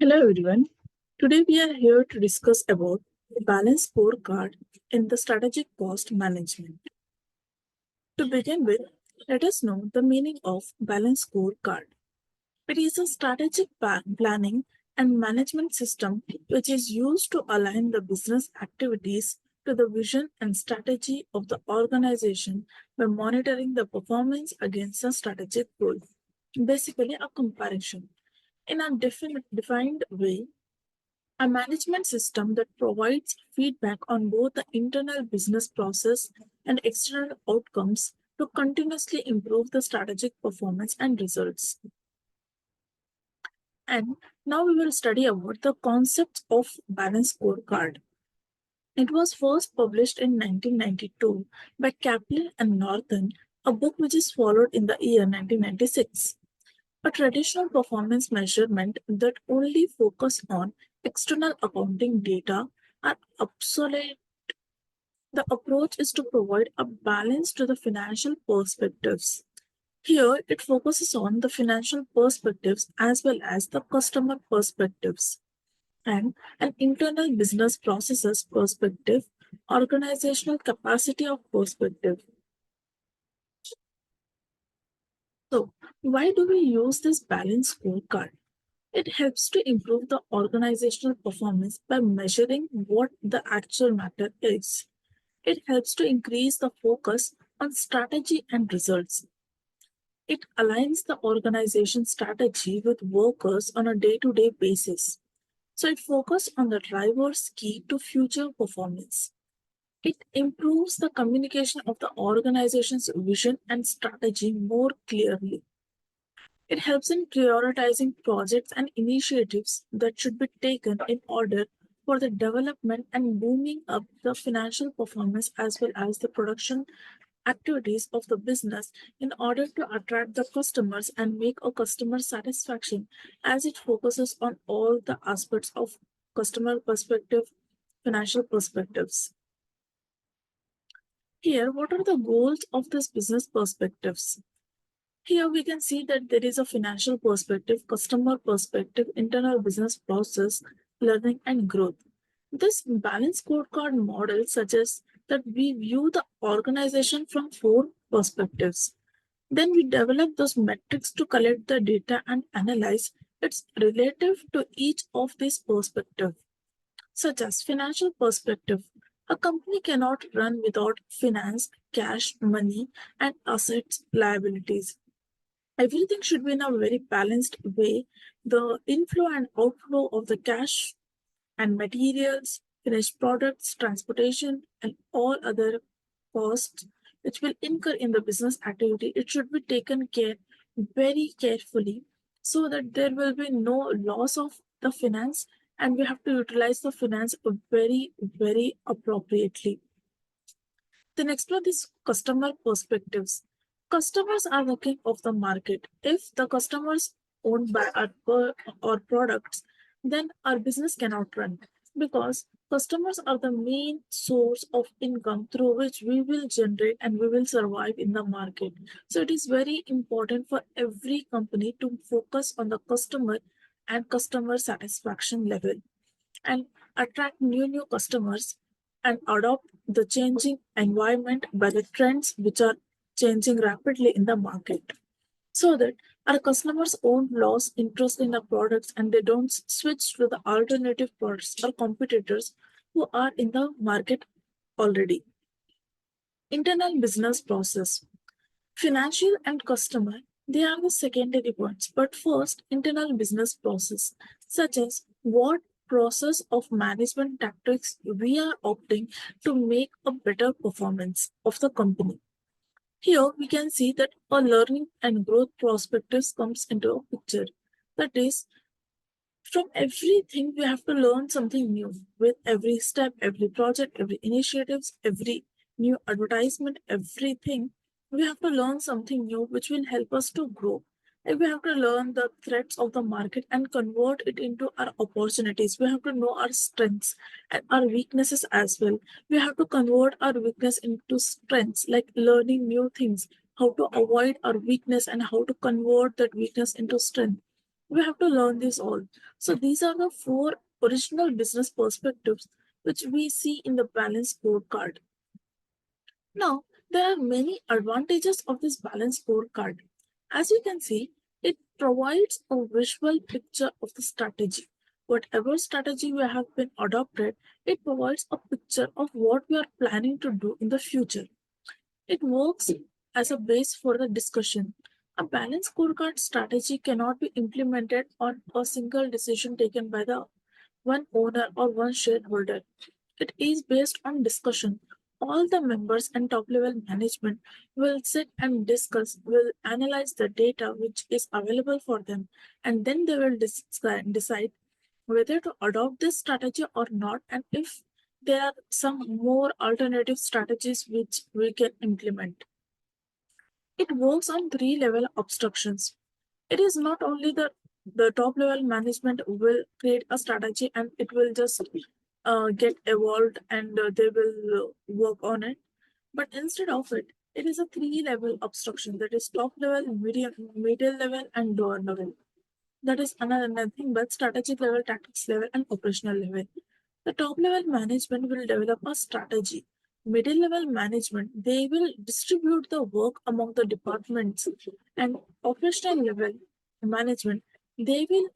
Hello everyone. Today we are here to discuss about the balance scorecard in the strategic cost management. To begin with, let us know the meaning of balance scorecard. It is a strategic planning and management system which is used to align the business activities to the vision and strategy of the organization by monitoring the performance against a strategic goal. Basically, a comparison. In a defined way, a management system that provides feedback on both the internal business process and external outcomes to continuously improve the strategic performance and results. And now we will study about the concepts of balance scorecard. It was first published in 1992 by Kaplan and Norton, a book which is followed in the year 1996. A traditional performance measurement that only focus on external accounting data are obsolete. The approach is to provide a balance to the financial perspectives. Here, it focuses on the financial perspectives as well as the customer perspectives and an internal business processes perspective, organizational capacity of perspective. So, why do we use this balance scorecard? It helps to improve the organizational performance by measuring what the actual matter is. It helps to increase the focus on strategy and results. It aligns the organization strategy with workers on a day to day basis. So it focuses on the driver's key to future performance. It improves the communication of the organization's vision and strategy more clearly. It helps in prioritizing projects and initiatives that should be taken in order for the development and booming up the financial performance as well as the production activities of the business in order to attract the customers and make a customer satisfaction as it focuses on all the aspects of customer perspective, financial perspectives. Here, what are the goals of this business perspectives? Here we can see that there is a financial perspective, customer perspective, internal business process, learning, and growth. This balanced scorecard model suggests that we view the organization from four perspectives. Then we develop those metrics to collect the data and analyze its relative to each of these perspectives, such as financial perspective. A company cannot run without finance, cash, money, and assets, liabilities. Everything should be in a very balanced way. The inflow and outflow of the cash and materials, finished products, transportation, and all other costs which will incur in the business activity, it should be taken care very carefully so that there will be no loss of the finance and we have to utilize the finance very appropriately. Then explore these customer perspectives. Customers are the king of the market. If the customers owned by our products, then our business cannot run because customers are the main source of income through which we will generate and we will survive in the market. So it is very important for every company to focus on the customer and customer satisfaction level and attract new customers and adopt the changing environment by the trends which are changing rapidly in the market so that our customers won't lose interest in our products and they don't switch to the alternative products or competitors who are in the market already. Internal business process, financial and customer, they are the secondary points. But first, internal business process, such as what process of management tactics we are opting to make a better performance of the company. Here we can see that a learning and growth perspectives comes into a picture. That is, from everything we have to learn something new. With every step, every project, every initiatives, every new advertisement, everything, we have to learn something new which will help us to grow. And we have to learn the threats of the market and convert it into our opportunities. We have to know our strengths and our weaknesses as well. We have to convert our weakness into strengths, like learning new things, how to avoid our weakness and how to convert that weakness into strength. We have to learn this all. So these are the four original business perspectives which we see in the balance scorecard. Now, there are many advantages of this balance scorecard. As you can see, it provides a visual picture of the strategy. Whatever strategy we have been adopted, it provides a picture of what we are planning to do in the future. It works as a base for the discussion. A balanced scorecard strategy cannot be implemented on a single decision taken by the one owner or one shareholder. It is based on discussion. All the members and top level management will sit and discuss, will analyze the data which is available for them, and then they will decide whether to adopt this strategy or not, and if there are some more alternative strategies which we can implement. It works on three level abstractions. It is not only the top level management will create a strategy and it will just get evolved and they will work on it, but instead of it, it is a three level abstraction, that is top level, medium, middle level, and lower level. That is another nothing but strategic level, tactics level, and operational level. The top level management will develop a strategy. Middle level management, they will distribute the work among the departments, and operational level management, they will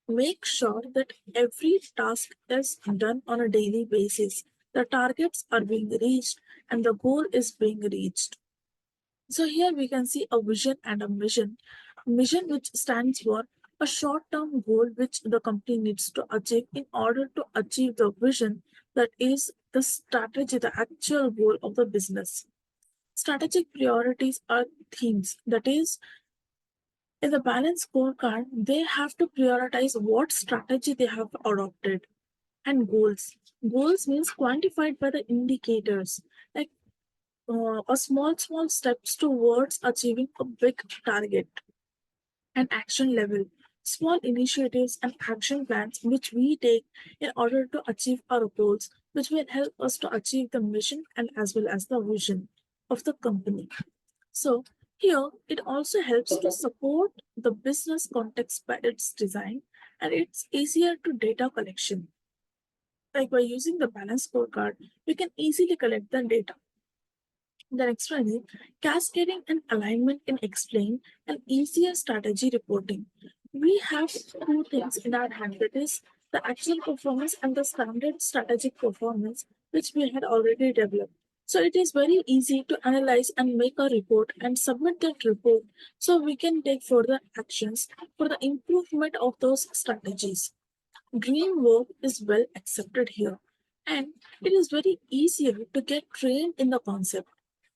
make sure that every task is done on a daily basis. The targets are being reached and the goal is being reached. So here we can see a vision and a mission. Mission which stands for a short-term goal which the company needs to achieve in order to achieve the vision, that is the strategy, the actual goal of the business. Strategic priorities are themes. That is, in the balance scorecard, they have to prioritize what strategy they have adopted. And goals. Goals means quantified by the indicators. Like a small steps towards achieving a big target. And action level, small initiatives and action plans which we take in order to achieve our goals, which will help us to achieve the mission and as well as the vision of the company. So here it also helps to support the business context by its design, and it's easier to data collection. Like by using the balance scorecard, we can easily collect the data. The next one is cascading and alignment in explain and easier strategy reporting. We have two things in our hand, that is the actual performance and the standard strategic performance which we had already developed. So it is very easy to analyze and make a report and submit that report so we can take further actions for the improvement of those strategies. Dream work is well accepted here, and it is very easier to get trained in the concept.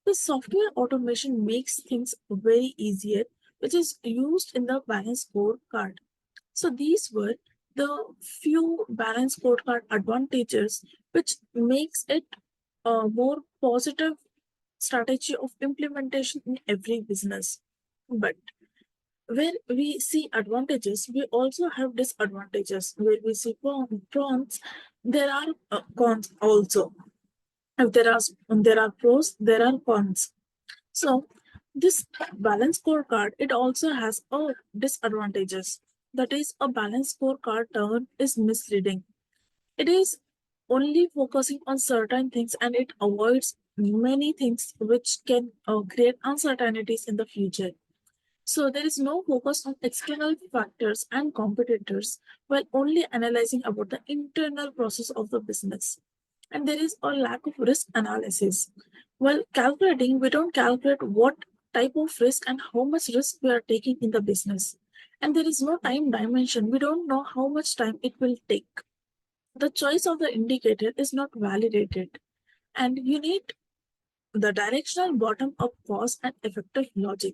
The software automation makes things very easier, which is used in the balance scorecard. So these were the few balance scorecard advantages which makes it a more positive strategy of implementation in every business. But where we see advantages, we also have disadvantages. Where we see prawns, there are cons also. If there are pros, there are cons. So this balance scorecard, it also has a disadvantages. That is, a balance scorecard term is misleading. It is only focusing on certain things and it avoids many things which can create uncertainties in the future. So there is no focus on external factors and competitors while only analyzing about the internal process of the business. And there is a lack of risk analysis. While calculating, we don't calculate what type of risk and how much risk we are taking in the business. And there is no time dimension. We don't know how much time it will take. The choice of the indicator is not validated. And you need the directional bottom up cost and effective logic.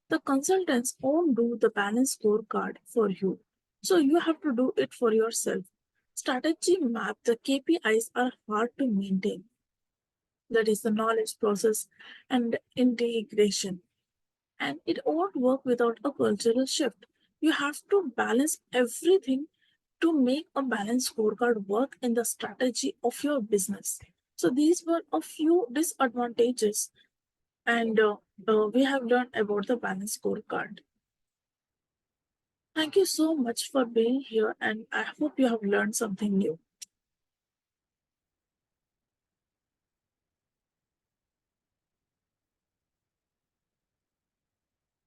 The consultants won't do the balance scorecard for you. So you have to do it for yourself. Strategy map, the KPIs are hard to maintain. That is the knowledge process and integration. And it won't work without a cultural shift. You have to balance everything to make a balanced scorecard work in the strategy of your business. So these were a few disadvantages, and we have learned about the balanced scorecard. Thank you so much for being here, and I hope you have learned something new.